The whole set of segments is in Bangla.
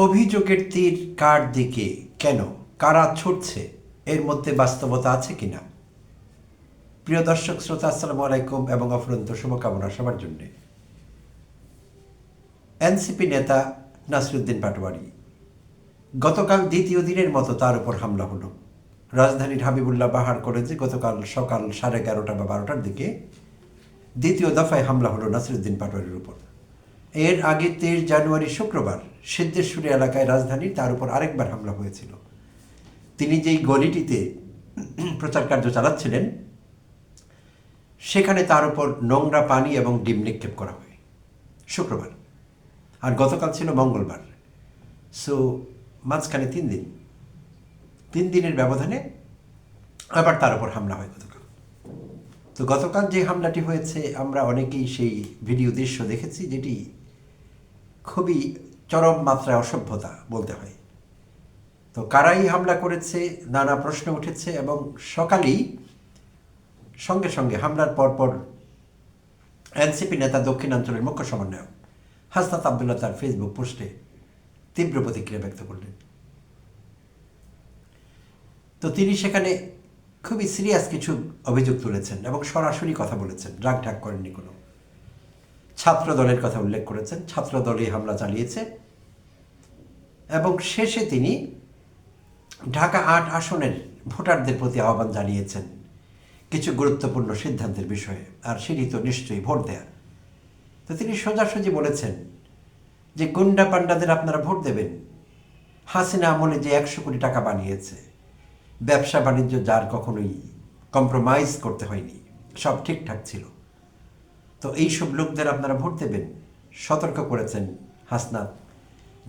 অভিযোগের তীর কার দিকে, কেন, কারা ছুটছে, এর মধ্যে বাস্তবতা আছে কিনা? প্রিয় দর্শক শ্রোতা, আসসালামু আলাইকুম এবং অফুরন্ত শুভকামনা সবার জন্যে। এনসিপি নেতা নাসিরুদ্দিন পাটোয়ারি গতকাল দ্বিতীয় দিনের মতো তার উপর হামলা হলো। রাজধানীর হাবিবুল্লাহ বাহার কলেজে গতকাল সকাল 11:30 বা 12টার দিকে দ্বিতীয় দফায় হামলা হলো নাসিরুদ্দিন পাটোয়ারির উপর। এর আগে 23 জানুয়ারি শুক্রবার সিদ্ধেশ্বরী এলাকায় রাজধানীর তার উপর আরেকবার হামলা হয়েছিল। তিনি যেই গলিটিতে প্রচার কার্য চালাচ্ছিলেন সেখানে তার উপর নোংরা পানি এবং ডিম নিক্ষেপ করা হয় শুক্রবার, আর গতকাল ছিল মঙ্গলবার। সো মাঝখানে 3 দিনের ব্যবধানে আবার তার উপর হামলা হয় গতকাল। তো গতকাল যে হামলাটি হয়েছে আমরা অনেকেই সেই ভিডিও দৃশ্য দেখেছি, যেটি খুবই চরম মাত্রায় অসভ্যতা বলতে হয়। তো কারাই হামলা করেছে নানা প্রশ্ন উঠেছে, এবং সকালেই সঙ্গে সঙ্গে হামলার পরপর এনসিপি নেতা দক্ষিণাঞ্চলের মুখ্য সমন্বয়ক হাসনাত আবদুল্লাহ তার ফেসবুক পোস্টে তীব্র প্রতিক্রিয়া ব্যক্ত করলেন। তো তিনি সেখানে খুবই সিরিয়াস কিছু অভিযোগ তুলেছেন এবং সরাসরি কথা বলেছেন, রাগ ঢাক করেননি কোনো। ছাত্র দলের কথা উল্লেখ করেছেন, ছাত্র দলই হামলা চালিয়েছে, এবং শেষে তিনি ঢাকা 8 আসনের ভোটারদের প্রতি আহ্বান জানিয়েছেন কিছু গুরুত্বপূর্ণ সিদ্ধান্তের বিষয়ে, আর সেটি তো নিশ্চয়ই ভোট দেয়া। তো তিনি সোজাসুজি বলেছেন যে গুন্ডা পান্ডাদের আপনারা ভোট দেবেন। হাসিনা আমলে যে 100 কোটি টাকা বানিয়েছে, ব্যবসা বাণিজ্য যার কখনোই কম্প্রোমাইজ করতে হয়নি, সব ঠিকঠাক ছিল, তো এইসব লোকদের আপনারা ভোট দেবেন, সতর্ক করেছেন হাসনাত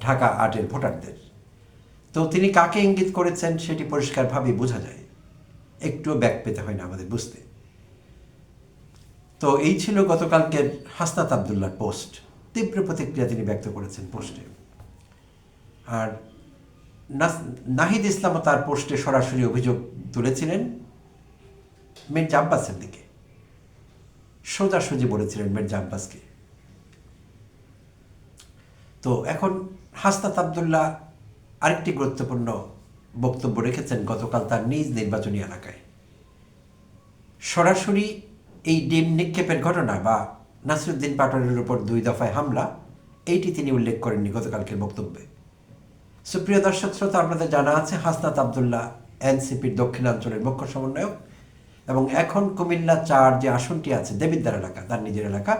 ঢাকা 8-এর ভোটারদের। তো তিনি কাকে ইঙ্গিত করেছেন সেটি পরিষ্কারভাবেই বোঝা যায়, একটুও ব্যাক পেতে হয় না আমাদের বুঝতে। তো এই ছিল গতকালকের হাসনাত আবদুল্লাহর পোস্ট। তীব্র প্রতিক্রিয়া তিনি ব্যক্ত করেছেন পোস্টে। আর নাহিদ ইসলামও তার পোস্টে সরাসরি অভিযোগ তুলেছিলেন মির্জা আব্বাসের দিকে, সোজাসুজি বলেছিলেন মির্জা আব্বাসকে। তো এখন হাসনাত আবদুল্লাহ আরেকটি গুরুত্বপূর্ণ বক্তব্য রেখেছেন গতকাল তার নিজ নির্বাচনী এলাকায়। সরাসরি এই ডিম নিক্ষেপের ঘটনা বা নাসিরুদ্দিন পাটোয়ারির উপর 2 দফায় হামলা, এইটি তিনি উল্লেখ করেননি গতকালকের বক্তব্যে। সুপ্রিয় দর্শক শ্রোতা, আপনাদের জানা আছে হাসনাত আবদুল্লাহ এনসিপির দক্ষিণাঞ্চলের মুখ্য সমন্বয়ক, এবং এখন কুমিল্লা 4 যে আসনটি আছে দেবিদ্বার এলাকা, তার নিজের এলাকা,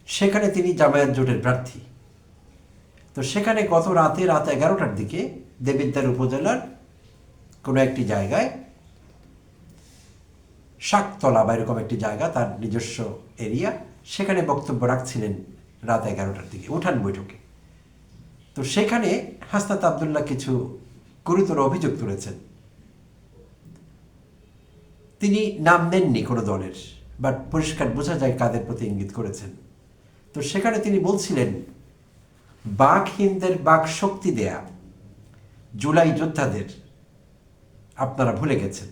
সেখানে তিনি জামায়াত জোটের প্রার্থী। তো সেখানে গত রাত 11টার দিকে দেবিদ্বার উপজেলার কোনো একটি জায়গায়, শাকতলা বা এরকম একটি জায়গা, তার নিজস্ব এরিয়া, সেখানে বক্তব্য রাখছিলেন রাত 11টার দিকে উঠান বৈঠকে। তো সেখানে হাসনাত আবদুল্লাহ কিছু গুরুতর অভিযোগ তুলেছেন। তিনি নাম নেননি কোনো দলের, বাট পরিষ্কার বোঝা যায় কাদের প্রতি ইঙ্গিত করেছেন। তো সেখানে তিনি বলছিলেন বাকহীনদের বাক শক্তি দেয়া জুলাই যোদ্ধাদের আপনারা ভুলে গেছেন।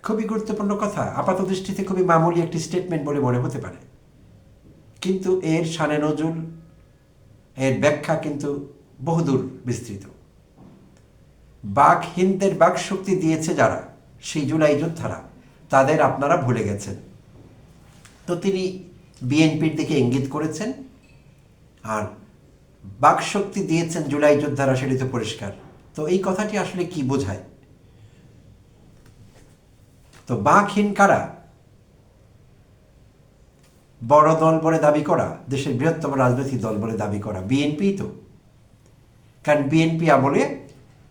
খুবই গুরুত্বপূর্ণ কথা, আপাত দৃষ্টিতে খুবই মামুলি একটি স্টেটমেন্ট বলে মনে হতে পারে, কিন্তু এর শানে নজুল, এর ব্যাখ্যা কিন্তু বহুদূর বিস্তৃত। বাকহীনদের বাক শক্তি দিয়েছে যারা, সেই জুলাই যোদ্ধারা, তাদের আপনারা ভুলে গেছেন। তো তিনি বিএনপির দিকে ইঙ্গিত করেছেন, আর বাক শক্তি দিয়েছেন জুলাই যোদ্ধারা, সেটি তো পরিষ্কার। তো এই কথাটি আসলে কি বোঝায়? তো বাকহীন কারা? বড় দল বলে দাবি করা, দেশের বৃহত্তম রাজনৈতিক দল বলে দাবি করা বিএনপি তো। কারণ বিএনপি আমলে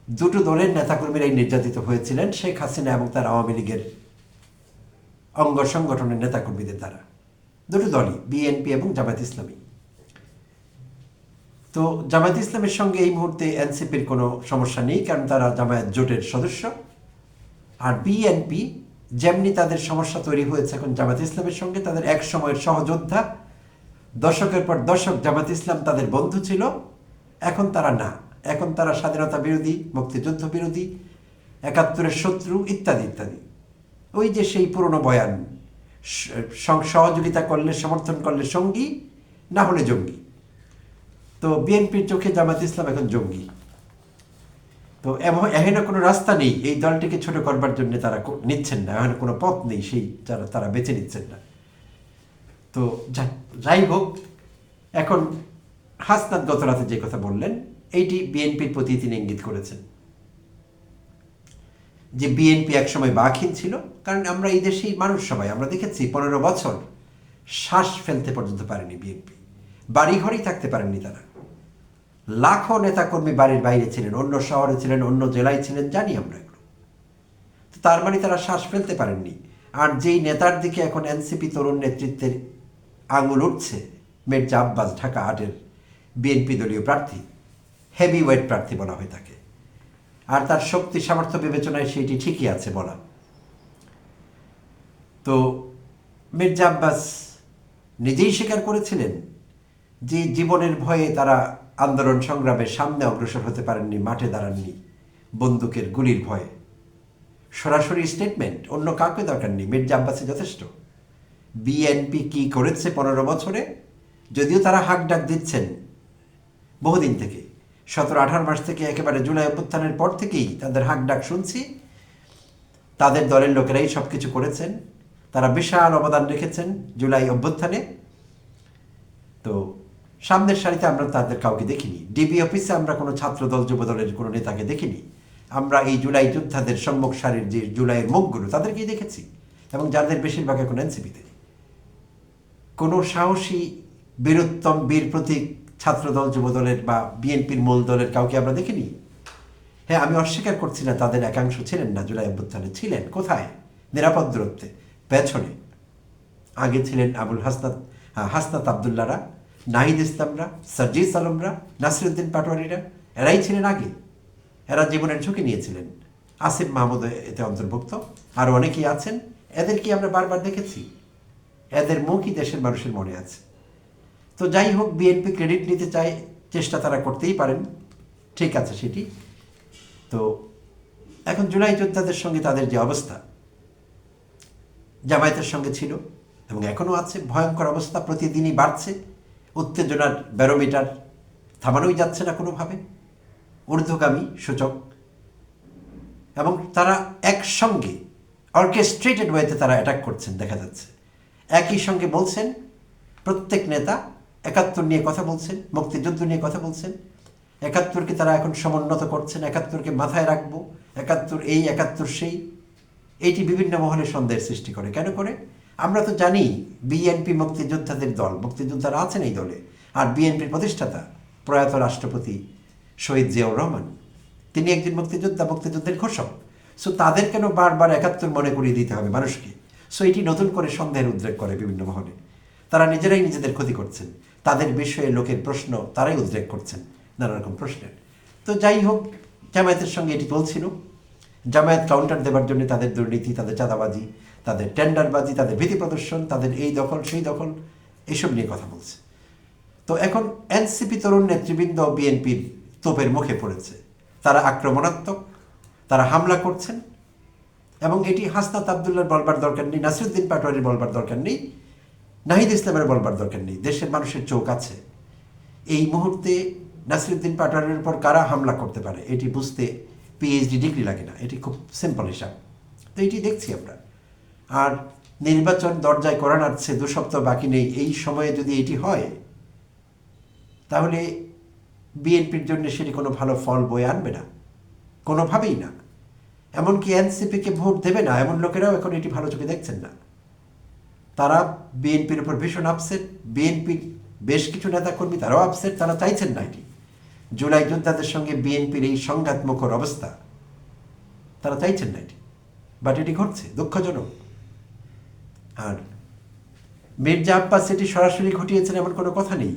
2টো দলের নেতাকর্মীরাই নির্যাতিত হয়েছিলেন শেখ হাসিনা এবং তার আওয়ামী লীগের অঙ্গ সংগঠনের নেতাকর্মীদের দ্বারা। 2টো দলই, বিএনপি এবং জামায়াত ইসলামী। তো জামায়াত ইসলামের সঙ্গে এই মুহূর্তে এনসিপির কোনো সমস্যা নেই, কারণ তারা জামায়াত জোটের সদস্য। আর বিএনপি যেমনি তাদের সমস্যা তৈরি হয়েছে এখন জামায়াত ইসলামের সঙ্গে, তাদের এক সময়ের সহযোদ্ধা, দশকের পর দশক জামায়াত ইসলাম তাদের বন্ধু ছিল, এখন তারা না, এখন তারা স্বাধীনতা বিরোধী, মুক্তিযুদ্ধ বিরোধী, 71-এর শত্রু, ইত্যাদি ইত্যাদি। ওই যে সেই পুরনো বয়ান, সহযোগিতা করলে, সমর্থন করলে সঙ্গী, না হলে জঙ্গি। তো বিএনপির চোখে জামাত ইসলাম এখন জঙ্গি। তো এখানে কোনো রাস্তা নেই, এই দলটিকে ছোট করবার জন্য তারা নিচ্ছেন না, এখানে কোনো পথ নেই, সেই তারা বেছে নিচ্ছেন না। তো যাই হোক, এখন হাসনাত গত রাতে যে কথা বললেন, এইটি বিএনপির প্রতি তিনি ইঙ্গিত করেছেন যে বিএনপি একসময় বাকহীন ছিল। কারণ আমরা এই দেশেই মানুষ সবাই আমরা দেখেছি 15 বছর শ্বাস ফেলতে পর্যন্ত পারেনি বিএনপি, বাড়িঘরেই থাকতে পারেননি তারা। লাখো নেতাকর্মী বাড়ির বাইরে ছিলেন, অন্য শহরে ছিলেন, অন্য জেলায় ছিলেন, জানি আমরা এগুলো। তো তার মানে তারা শ্বাস ফেলতে পারেননি। আর যেই নেতার দিকে এখন এনসিপি তরুণ নেতৃত্বের আঙুল উঠছে, মির্জা আব্বাস, ঢাকা 8-এর বিএনপি দলীয় প্রার্থী, হেভি ওয়েট প্রার্থী বলা হয় তাকে। আর তার শক্তি সামর্থ্য বিবেচনায় সেটি ঠিকই আছে বলা। তো মির্জা আব্বাস নিজেই স্বীকার করেছিলেন যে জীবনের ভয়ে তারা আন্দোলন সংগ্রামের সামনে অগ্রসর হতে পারেননি, মাঠে দাঁড়াননি বন্দুকের গুলির ভয়ে। সরাসরি স্টেটমেন্ট, অন্য কাউকে দরকার নেই, মির্জা আব্বাসে যথেষ্ট। বিএনপি কি করেছে 15 বছরে, যদিও তারা হাক ডাক দিচ্ছেন বহুদিন থেকে, 17-18 মাস থেকে, একেবারে জুলাই অভ্যুত্থানের পর থেকেই তাদের হাক ডাক শুনছি। তাদের দলের লোকেরাই সব কিছু করেছেন, তারা বিশাল অবদান রেখেছেন জুলাই অভ্যুত্থানে। তো সামনের সারিতে আমরা তাদের কাউকে দেখিনি, ডিবি অফিসে আমরা কোনো ছাত্রদল যুবদলের কোনো নেতাকে দেখিনি। আমরা এই জুলাই যোদ্ধাদের সম্মুখ সারির যে জুলাইয়ের মুখগুলো তাদেরকেই দেখেছি, এবং যাদের বেশিরভাগ এখন এনসিপিতে। কোনো সাহসী বীরোত্তম বীর প্রতীক ছাত্রদল যুবদলের বা বিএনপির মূল দলের কাউকে আমরা দেখিনি। হ্যাঁ, আমি অস্বীকার করছি না তাদের একাংশ ছিলেন না জুলাই অভ্যুত্থানে, ছিলেন কোথায়? নিরাপদ দূরত্বে, পেছনে। আগে ছিলেন হাসনাত আবদুল্লাহরা, নাহিদ ইসলামরা, সার্জিস আলমরা, নাসিরুদ্দিন পাটোয়ারিরা, এরাই ছিলেন আগে। এরা জীবনের ঝুঁকি নিয়েছিলেন। আসিফ মাহমুদ এতে অন্তর্ভুক্ত, আরও অনেকেই আছেন। এদেরকে আমরা বারবার দেখেছি, এদের মুখই দেশের মানুষের মনে আছে। তো যাই হোক, বিএনপি ক্রেডিট নিতে চায়, চেষ্টা তারা করতেই পারেন, ঠিক আছে সেটি। তো এখন জুলাই যোদ্ধাদের সঙ্গে তাদের যে অবস্থা, জামায়াতের সঙ্গে ছিল এবং এখনও আছে, ভয়ঙ্কর অবস্থা, প্রতিদিনই বাড়ছে। উত্তেজনার ব্যারোমিটার থামানোই যাচ্ছে না কোনোভাবে, ঊর্ধ্বগামী সূচক। এবং তারা একসঙ্গে অর্কেস্ট্রেটেড ওয়েতে তারা অ্যাটাক করছেন দেখা যাচ্ছে। একই সঙ্গে বলছেন প্রত্যেক নেতা, 71 নিয়ে কথা বলছেন, মুক্তিযুদ্ধ নিয়ে কথা বলছেন। 71কে তারা এখন সমুন্নত করছেন, 71কে মাথায় রাখবো, 71 এই 71 সেই। এইটি বিভিন্ন মহলে সন্দেহের সৃষ্টি করে। কেন করে? আমরা তো জানি বিএনপি মুক্তিযোদ্ধাদের দল, মুক্তিযোদ্ধারা আছেন এই দলে। আর বিএনপির প্রতিষ্ঠাতা প্রয়াত রাষ্ট্রপতি শহীদ জিয়াউর রহমান, তিনি একজন মুক্তিযোদ্ধা, মুক্তিযুদ্ধের ঘোষক। সো তাদের কেন বারবার 71 মনে করিয়ে দিতে হবে মানুষকে? সো এটি নতুন করে সন্দেহের উদ্রেক করে বিভিন্ন মহলে। তারা নিজেরাই নিজেদের ক্ষতি করছেন, তাদের বিষয়ে লোকের প্রশ্ন তারাই উদ্রেক করছেন, নানা রকম প্রশ্নের। তো যাই হোক, জামায়াতের সঙ্গে এটি চলছিল। জামায়াত কাউন্টার দেবার জন্য তাদের দুর্নীতি, তাদের চাঁদাবাজি, তাদের টেন্ডারবাজি, তাদের ভীতি প্রদর্শন, তাদের এই দখল সেই দখল, এইসব নিয়ে কথা বলছে। তো এখন এনসিপি তরুণ নেতৃবৃন্দ বিএনপির তোপের মুখে পড়েছে। তারা আক্রমণাত্মক, তারা হামলা করছেন। এবং এটি হাসনাত আবদুল্লাহর বলবার দরকার নেই, নাসিরুদ্দিন পাটোয়ারির বলবার দরকার নেই, নাহিদ ইসলামের বলবার দরকার নেই। দেশের মানুষের চোখ আছে। এই মুহূর্তে নাসিরুদ্দিন পাটোয়ারির উপর কারা হামলা করতে পারে এটি বুঝতে পিএইচডি ডিগ্রি লাগে না, এটি খুব সিম্পল হিসাব। তো এটি দেখছি আমরা। আর নির্বাচন দরজায় করা নাড়ছে, 2 সপ্তাহ বাকি নেই। এই সময়ে যদি এটি হয়, তাহলে বিএনপির জন্য সেটি কোনো ভালো ফল বয়ে আনবে না, কোনোভাবেই না। এমনকি এনসিপিকে ভোট দেবে না এমন লোকেরাও এখন এটি ভালো চোখে দেখছেন না। তারা বিএনপির উপর ভীষণ আপসেট। বিএনপির বেশ কিছু নেতাকর্মী তারাও আপসেট, তারা চাইছেন না এটি। জুলাই যোদ্ধাদের সঙ্গে বিএনপির এই সংঘাতমুখর অবস্থা, তারা চাইছেন না এটি, বাট এটি ঘটছে, দুঃখজনক। আর মির্জা আব্বাস এটি সরাসরি ঘটিয়েছেন এমন কোনো কথা নেই,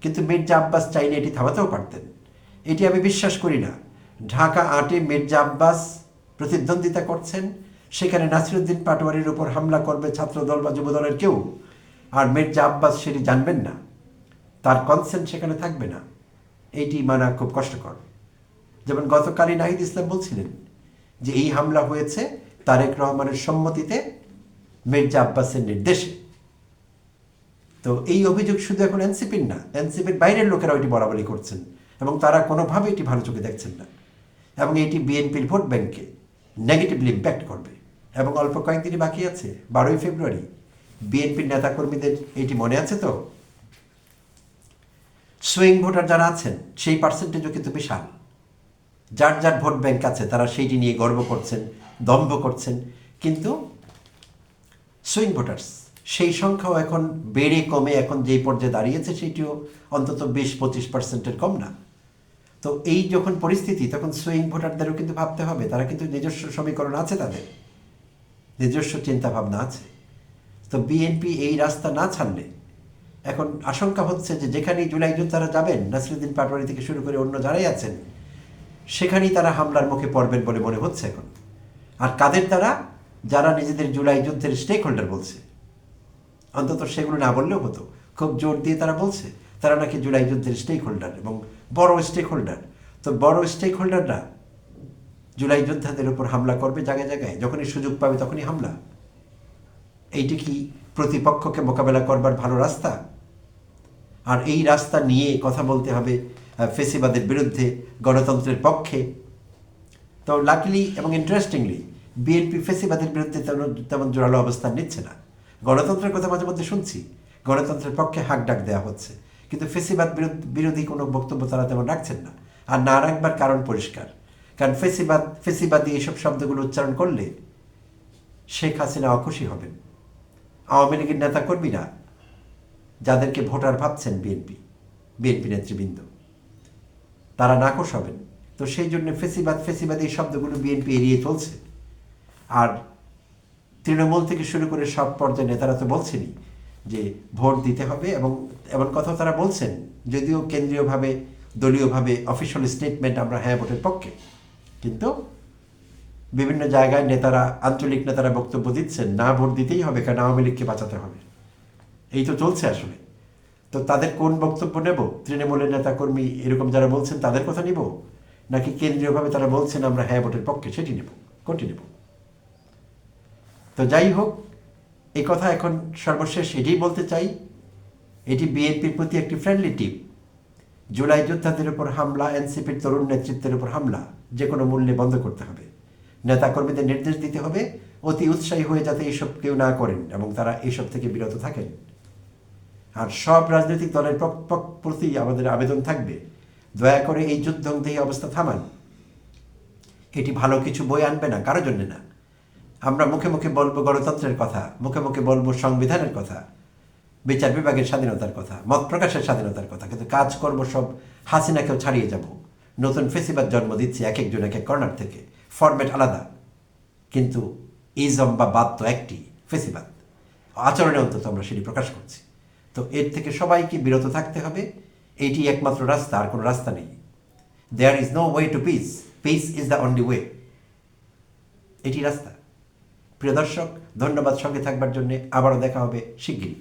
কিন্তু মির্জা আব্বাস চাইলে এটি থামাতেও পারতেন। এটি আমি বিশ্বাস করি না। ঢাকা 8-এ মির্জা আব্বাস প্রতিদ্বন্দ্বিতা করছেন, সেখানে নাসিরুদ্দিন পাটোয়ারির উপর হামলা করবে ছাত্রদল বা যুবদলের কেউ, আর মির্জা আব্বাস সেটি জানবেন না, তার কনসেন্ট সেখানে থাকবে না। এইটি মানা খুব কষ্টকর। যেমন গতকালই নাহিদ ইসলাম বলছিলেন যে এই হামলা হয়েছে তারেক রহমানের সম্মতিতে, মির্জা আব্বাসের নির্দেশে। তো এই অভিযোগ শুধু এখন এনসিপির না, এনসিপির বাইরের লোকেরা এটি বরাবরই করছেন এবং তারা কোনোভাবে এটি ভালো চোখে দেখছেন না এবং এটি বিএনপির ভোট ব্যাংকে নেগেটিভলি ইম্প্যাক্ট করবে। এবং অল্প কয়েকদিনই বাকি আছে, 12ই ফেব্রুয়ারি। বিএনপির নেতাকর্মীদের এটি মনে আছে তো? সুইং ভোটার যারা আছেন সেই পার্সেন্টেজও কিন্তু বিশাল। যার যার ভোট ব্যাংক আছে তারা সেইটি নিয়ে গর্ব করছেন, দম্ভ করছেন, কিন্তু সুইং ভোটার্স সেই সংখ্যাও এখন বেড়ে কমে এখন যেই পর্যায়ে দাঁড়িয়েছে সেটিও অন্তত 20-25% কম না। তো এই যখন পরিস্থিতি তখন সুইং ভোটারদেরও কিন্তু ভাবতে হবে, তারা কিন্তু নিজস্ব সমীকরণ আছে, তাদের নিজস্ব চিন্তা ভাবনা আছে। তো বিএনপি এই রাস্তা না ছাড়লে এখন আশঙ্কা হচ্ছে যে যেখানেই জুলাই যোদ্ধারা যাবেন, নাসিরুদ্দিন পাটোয়ারি থেকে শুরু করে অন্য যারাই আছেন, সেখানেই তারা হামলার মুখে পড়বেন বলে মনে হচ্ছে এখন। আর কাদের তারা? যারা নিজেদের জুলাই যুদ্ধের স্টেক হোল্ডার বলছে, অন্তত সেগুলো না বললেও হতো, খুব জোর দিয়ে তারা বলছে তারা নাকি জুলাই যুদ্ধের স্টেক হোল্ডার এবং বড় স্টেক হোল্ডার। তো বড় স্টেক হোল্ডাররা জুলাই যোদ্ধাদের উপর হামলা করবে জায়গায় জায়গায়, যখনই সুযোগ পাবে তখনই হামলা। এইটি কি প্রতিপক্ষকে মোকাবেলা করবার ভালো রাস্তা? আর এই রাস্তা নিয়ে কথা বলতে হবে ফেসিবাদের বিরুদ্ধে, গণতন্ত্রের পক্ষে। তো লাকিলি এবং ইন্টারেস্টিংলি বিএনপি ফেসিবাদের বিরুদ্ধে তেমন জোরালো অবস্থান নিচ্ছে না। গণতন্ত্রের কথা মাঝে মধ্যে শুনছি, গণতন্ত্রের পক্ষে হাক ডাক দেওয়া হচ্ছে, কিন্তু ফেসিবাদ বিরোধী কোনো বক্তব্য তারা তেমন রাখছেন না। আর না রাখবার কারণ পরিষ্কার, কারণ ফেসিবাদী এসব শব্দগুলো উচ্চারণ করলে শেখ হাসিনা অখুশি হবেন। আওয়ামী লীগের নেতাকর্মীরা যাদেরকে ভোটার ভাবছেন বিএনপি নেতৃবৃন্দ, তারা নাকশ হবেন। তো সেই জন্য ফেসিবাদী এই শব্দগুলো বিএনপি এড়িয়ে চলছে। আর তৃণমূল থেকে শুরু করে সব পর্যায়ে নেতারা তো বলছেনই যে ভোট দিতে হবে, এবং এমন কথাও তারা বলছেন, যদিও কেন্দ্রীয়ভাবে দলীয়ভাবে অফিসিয়াল স্টেটমেন্ট আমরা হ্যাঁ ভোটের পক্ষে, কিন্তু বিভিন্ন জায়গায় নেতারা, আঞ্চলিক নেতারা বক্তব্য দিচ্ছেন না ভোট দিতেই হবে, কারণ আওয়ামী লীগকে বাঁচাতে হবে। এই তো চলছে আসলে। তো তাদের কোন বক্তব্য নেব? তৃণমূলের নেতাকর্মী এরকম যারা বলছেন তাদের কথা নিব, নাকি কেন্দ্রীয়ভাবে তারা বলছেন আমরা হ্যাঁ ভোটের পক্ষে, সেটি নেব? কোনটি নেব? তো যাই হোক, এই কথা এখন সর্বশেষ এটাই বলতে চাই, এটি বিএনপির প্রতি একটি ফ্রেন্ডলি টিপ। জুলাই যোদ্ধাদের উপর হামলা, এনসিপির তরুণ নেতৃত্বের উপর হামলা যে কোনো মূল্যে বন্ধ করতে হবে। নেতাকর্মীদের নির্দেশ দিতে হবে অতি উৎসাহী হয়ে যাতে এইসব কেউ না করেন এবং তারা এইসব থেকে বিরত থাকেন। আর সব রাজনৈতিক দলের প্রতি আমাদের আবেদন থাকবে, দয়া করে এই যুদ্ধংদেহী অবস্থা থামান। এটি ভালো কিছু বই আনবে না, কারোর জন্যে না। আমরা মুখে মুখে বলবো গণতন্ত্রের কথা, মুখে মুখে বলবো সংবিধানের কথা, বিচার বিভাগের স্বাধীনতার কথা, মত প্রকাশের স্বাধীনতার কথা, কিন্তু কাজ করব সব হাসিনাকেও ছাড়িয়ে যাব। নতুন ফেসিবাদ জন্ম দিচ্ছে এক একজন এক এক কর্নার থেকে, ফরম্যাট আলাদা, কিন্তু ইজম বা বাদ তো একটি, ফেসিবাদ। আচরণে অন্তত আমরা সেটি প্রকাশ করছি। তো এর থেকে সবাইকে বিরত থাকতে হবে, এটি একমাত্র রাস্তা, আর কোনো রাস্তা নেই। There is no way to peace, peace is the only way, এটি রাস্তা। প্রিয় দর্শক, ধন্যবাদ সঙ্গে থাকবার জন্যে। আবারও দেখা হবে শিগগিরই।